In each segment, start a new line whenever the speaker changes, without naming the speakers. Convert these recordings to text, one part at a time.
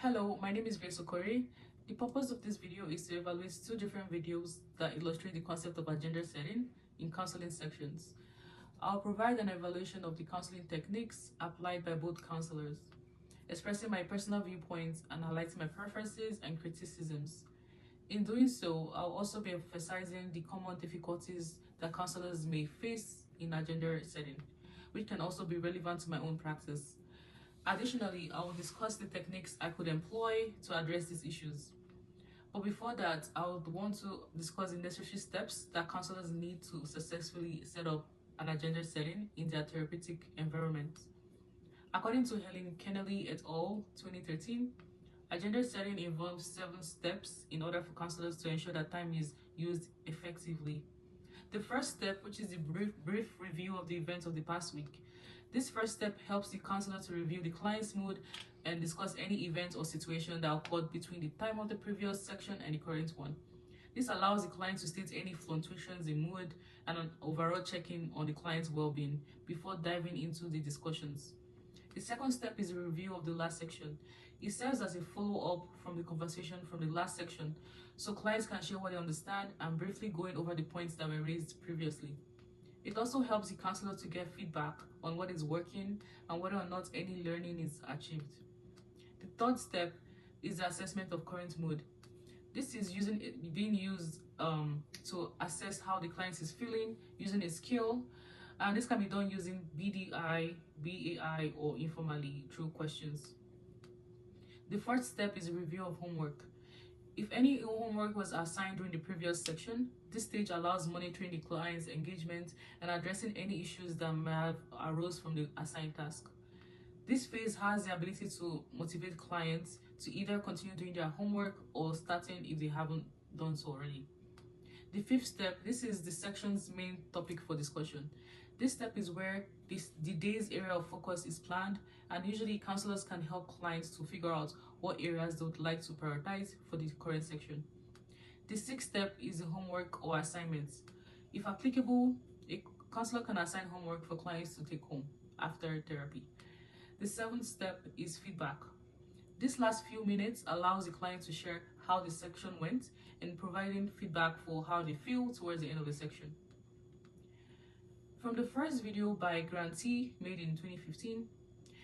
Hello, my name is Grace Okori. The purpose of this video is to evaluate two different videos that illustrate the concept of agenda setting in counseling sections. I'll provide an evaluation of the counseling techniques applied by both counselors, expressing my personal viewpoints and highlighting my preferences and criticisms. In doing so, I'll also be emphasizing the common difficulties that counselors may face in agenda setting, which can also be relevant to my own practice. Additionally, I will discuss the techniques I could employ to address these issues. But before that, I would want to discuss the necessary steps that counselors need to successfully set up an agenda setting in their therapeutic environment. According to Helen Kennelly et al. 2013, agenda setting involves 7 steps in order for counselors to ensure that time is used effectively. The first step, which is the brief review of the events of the past week. This first step helps the counselor to review the client's mood and discuss any event or situation that occurred between the time of the previous section and the current one. This allows the client to state any fluctuations in mood and an overall check-in on the client's well-being before diving into the discussions. The second step is a review of the last section. It serves as a follow-up from the conversation from the last section, so clients can share what they understand and briefly going over the points that were raised previously. It also helps the counselor to get feedback on what is working and whether or not any learning is achieved. The third step is the assessment of current mood. This is being used to assess how the client is feeling using a scale, and this can be done using BDI, BAI, or informally through questions. The fourth step is a review of homework. If any homework was assigned during the previous section, this stage allows monitoring the client's engagement and addressing any issues that may have arose from the assigned task. This phase has the ability to motivate clients to either continue doing their homework or starting if they haven't done so already. The fifth step, this is the section's main topic for discussion. This step is where the day's area of focus is planned, and usually counselors can help clients to figure out what areas they would like to prioritize for the current section. The sixth step is the homework or assignments. If applicable, a counselor can assign homework for clients to take home after therapy. The seventh step is feedback. This last few minutes allows the client to share how the section went and providing feedback for how they feel towards the end of the section. From the first video by Grantee made in 2015,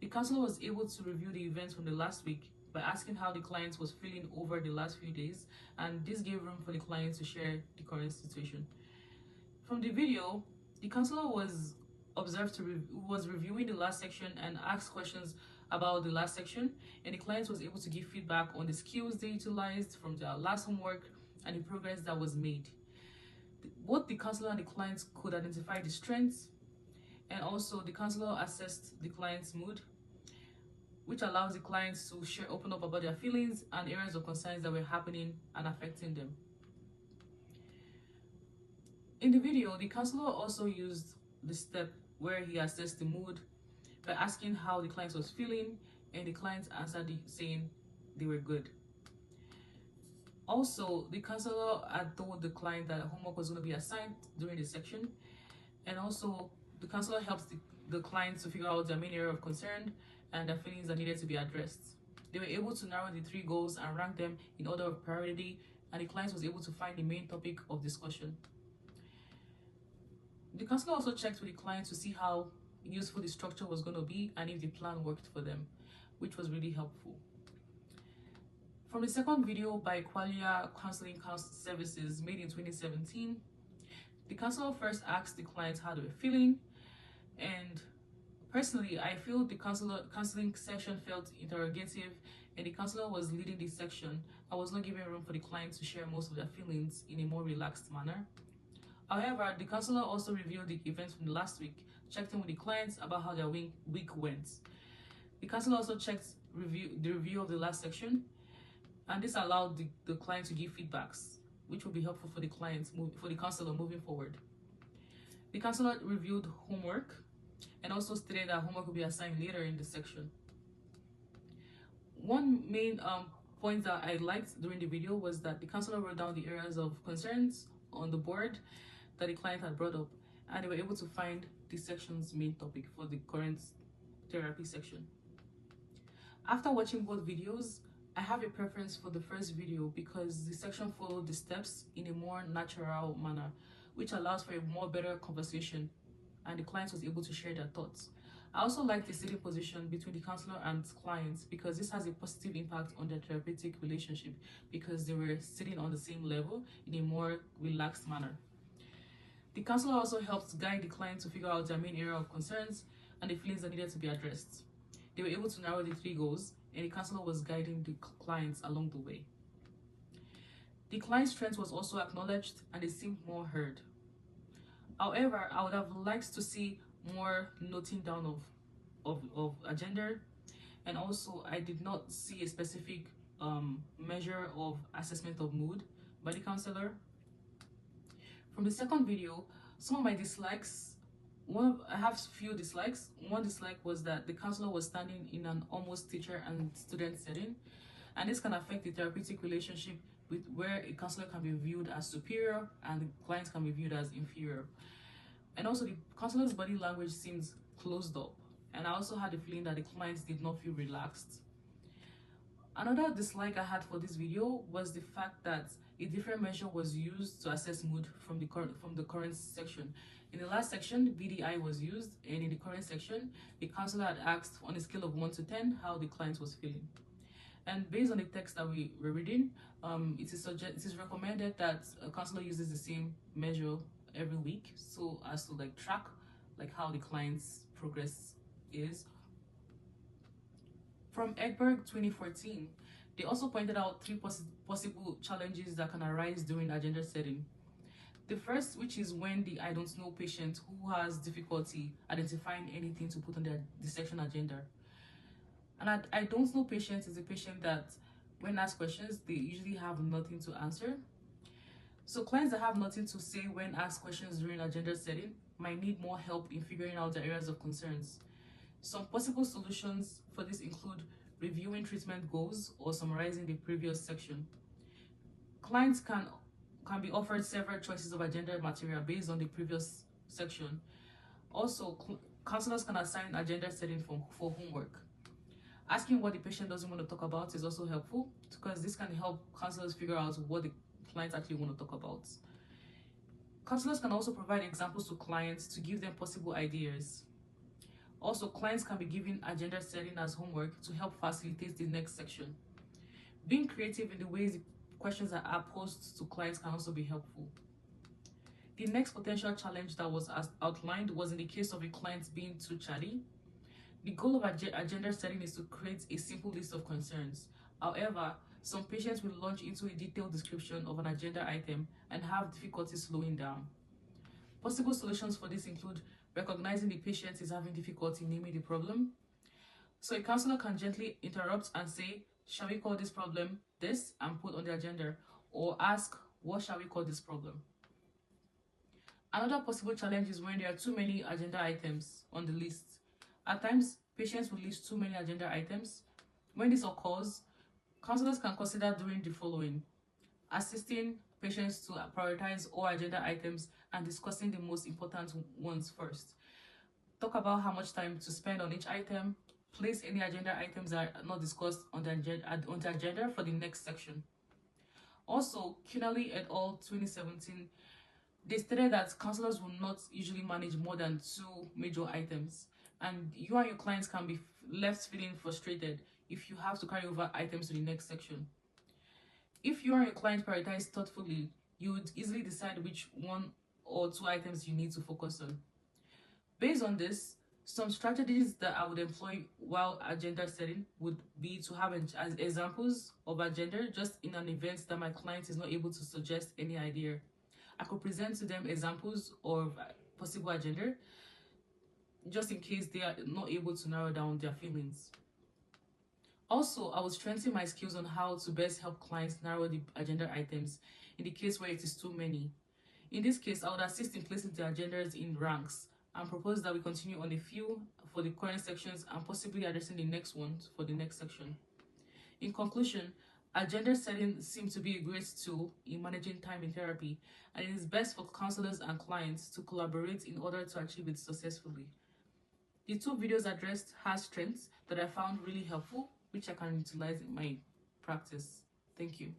the counselor was able to review the events from the last week by asking how the client was feeling over the last few days, and this gave room for the client to share the current situation. From the video, the counselor was observed to was reviewing the last section and asked questions about the last section, and the client was able to give feedback on the skills they utilized from their last homework and the progress that was made. Both the counselor and the client could identify the strengths, and also the counselor assessed the client's mood, which allows the clients to open up about their feelings and areas of concerns that were happening and affecting them. In the video, the counselor also used the step where he assessed the mood by asking how the client was feeling, and the client answered saying they were good. Also, the counselor had told the client that homework was going to be assigned during the section, and also the counselor helps the client to figure out their main area of concern and the feelings that needed to be addressed. They were able to narrow the 3 goals and rank them in order of priority, and the client was able to find the main topic of discussion. The counselor also checked with the client to see how useful the structure was going to be and if the plan worked for them, which was really helpful. From the second video by Qualia Counseling Services made in 2017, the counselor first asked the client how they were feeling, and personally, I feel the counseling session felt interrogative, and the counselor was leading this section. I was not giving room for the client to share most of their feelings in a more relaxed manner. However, the counselor also reviewed the events from the last week, checked in with the clients about how their week went. The counselor also checked the review of the last section, and this allowed the client to give feedbacks, which will be helpful for the counselor moving forward. The counselor reviewed homework and also stated that homework will be assigned later in the section. One main point that I liked during the video was that the counselor wrote down the areas of concerns on the board that the client had brought up, and they were able to find the section's main topic for the current therapy section. After watching both videos, I have a preference for the first video because the section followed the steps in a more natural manner, which allows for a more better conversation and the client was able to share their thoughts. I also like the sitting position between the counselor and clients because this has a positive impact on their therapeutic relationship because they were sitting on the same level in a more relaxed manner. The counselor also helped guide the client to figure out their main area of concerns and the feelings that needed to be addressed. They were able to narrow the 3 goals, and the counselor was guiding the clients along the way. The client's strength was also acknowledged and they seemed more heard. However, I would have liked to see more noting down of agenda, and also I did not see a specific measure of assessment of mood by the counselor. From the second video, some of my dislikes, I have few dislikes. One dislike was that the counselor was standing in an almost teacher and student setting, and this can affect the therapeutic relationship with where a counselor can be viewed as superior and the client can be viewed as inferior. And also the counselor's body language seems closed up, and I also had the feeling that the clients did not feel relaxed. Another dislike I had for this video was the fact that a different measure was used to assess mood from the current section. In the last section, BDI was used, and in the current section, the counselor had asked on a scale of 1 to 10 how the client was feeling. And based on the text that we were reading, it is recommended that a counselor uses the same measure every week, so as to track how the client's progress is. From Egberg 2014, they also pointed out 3 possible challenges that can arise during agenda setting. The first, which is when the I don't know patient who has difficulty identifying anything to put on their dissection agenda. And I don't know patient is a patient that when asked questions, they usually have nothing to answer. So clients that have nothing to say when asked questions during agenda setting might need more help in figuring out the areas of concerns. Some possible solutions for this include reviewing treatment goals or summarizing the previous section. Clients can be offered several choices of agenda material based on the previous section. Also, counselors can assign agenda setting for homework. Asking what the patient doesn't want to talk about is also helpful because this can help counselors figure out what the clients actually want to talk about. Counselors can also provide examples to clients to give them possible ideas. Also, clients can be given agenda setting as homework to help facilitate the next section. Being creative in the ways the questions are posed to clients can also be helpful. The next potential challenge that was outlined was in the case of a client being too chatty. The goal of agenda setting is to create a simple list of concerns. However, some patients will launch into a detailed description of an agenda item and have difficulty slowing down. Possible solutions for this include recognizing the patient is having difficulty naming the problem. So a counselor can gently interrupt and say, shall we call this problem this, and put on the agenda, or ask, what shall we call this problem? Another possible challenge is when there are too many agenda items on the list. At times, patients will list too many agenda items. When this occurs, counselors can consider doing the following: assisting patients to prioritize all agenda items and discussing the most important ones first. Talk about how much time to spend on each item. Place any agenda items that are not discussed on the agenda for the next section. Also, Kinnerly et al. 2017, they stated that counselors will not usually manage more than 2 major items, and your clients can be left feeling frustrated if you have to carry over items to the next section. If you and your client prioritize thoughtfully, you would easily decide which 1 or 2 items you need to focus on. Based on this, some strategies that I would employ while agenda setting would be to have as examples of agenda just in an event that my client is not able to suggest any idea. I could present to them examples of possible agenda just in case they are not able to narrow down their feelings. Also, I would strengthen my skills on how to best help clients narrow the agenda items in the case where it is too many. In this case, I would assist in placing the agendas in ranks and propose that we continue on a few for the current sections and possibly addressing the next one for the next section. In conclusion, agenda setting seems to be a great tool in managing time in therapy, and it is best for counselors and clients to collaborate in order to achieve it successfully. The 2 videos addressed have strengths that I found really helpful, which I can utilize in my practice. Thank you.